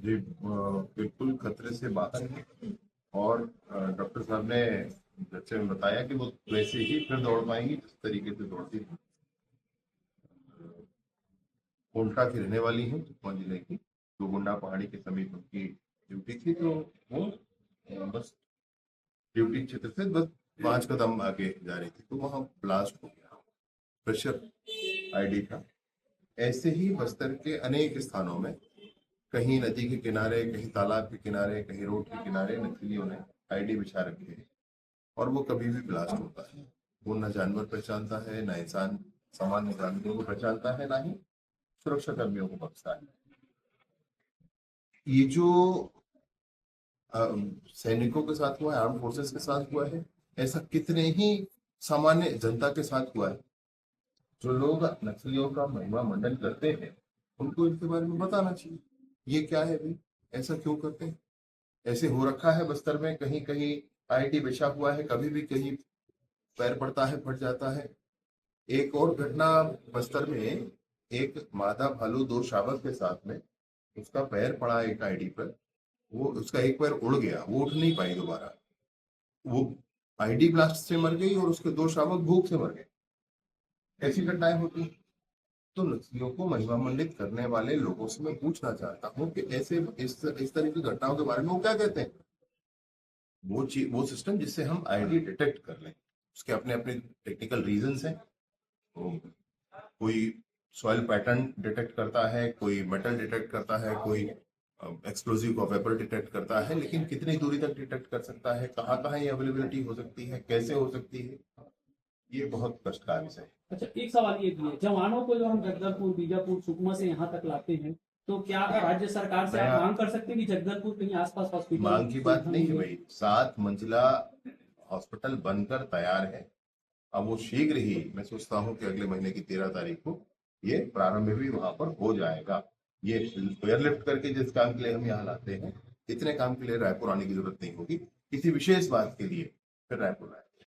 जी बिल्कुल खतरे से बाहर है। और डॉक्टर साहब ने जैसे बताया कि वो वैसे ही फिर दौड़ पाएंगी जिस तरीके से दौड़ती थी। कोंटा की रहने वाली है, सुकमा जिले की। गोगुंडा पहाड़ी के समीप उनकी ड्यूटी थी, तो वो बस ड्यूटी क्षेत्र से बस 5 कदम आगे जा रही थी, तो वहां ब्लास्ट हो गया। प्रेशर आईडी था। ऐसे ही बस्तर के अनेक स्थानों में, कहीं नदी के किनारे, कहीं तालाब के किनारे, कहीं रोड के किनारे नक्सलियों ने आईडी बिछा रखे हैं। और वो कभी भी ब्लास्ट होता है। वो ना जानवर पहचानता है, ना इंसान सामान्य जानवरों को पहचानता है, ना ही सुरक्षा कर्मियों को बख्शता है। ये जो सैनिकों के साथ हुआ है, आर्म फोर्सेस के साथ हुआ है, ऐसा कितने ही सामान्य जनता के साथ हुआ है। जो लोग नक्सलियों का महिमा मंडन करते हैं, उनको इनके बारे में बताना चाहिए। ये क्या है भाई, ऐसा क्यों करते हैं? ऐसे हो रखा है बस्तर में, कहीं कहीं आईडी बिछा हुआ है, कभी भी कहीं पैर पड़ता है, फट जाता है। एक और घटना बस्तर में, एक मादा भालू 2 शावक के साथ में, उसका पैर पड़ा एक आईडी पर। वो उसका एक पैर उड़ गया, वो उठ नहीं पाई दोबारा। वो आईडी ब्लास्ट से मर गई और उसके 2 शावक भूख से मर गए। ऐसी घटनाएं होती हैं। तो नक्सलियों को महिमा मंडित करने वाले लोगों से मैं पूछना चाहता हूँ कि ऐसे इस तरह की घटनाओं के बारे में वो क्या कहते हैं। वो चीज, वो सिस्टम जिससे हम आईडी डिटेक्ट कर लें, उसके अपने अपने टेक्निकल रीजंस हैं। तो कोई सॉइल पैटर्न डिटेक्ट करता है, कोई मेटल डिटेक्ट करता है, कोई एक्सप्लोजिव का वेपर डिटेक्ट करता है, लेकिन कितनी दूरी तक डिटेक्ट कर सकता है, कहाँ कहाँ ये अवेलेबिलिटी हो सकती है, कैसे हो सकती है, ये बहुत कष्ट का विषय है। अच्छा, एक सवाल ये भी है, जवानों को जो हम जगदलपुर, बीजापुर, सुकमा से यहाँ तक लाते हैं, तो क्या राज्य सरकार से आप मांग कर सकते हैं कि जगदलपुर कहीं आसपास हॉस्पिटल? मांग की बात नहीं है भाई, 7 मंजिला हॉस्पिटल बनकर तैयार है। अब वो शीघ्र ही, मैं सोचता हूँ कि अगले महीने की 13 तारीख को ये प्रारंभ भी वहां पर हो जाएगा। ये एयरलिफ्ट करके जिस काम के लिए हम यहाँ लाते हैं, इतने काम के लिए रायपुर आने की जरूरत नहीं होगी। किसी विशेष बात के लिए फिर रायपुर आए।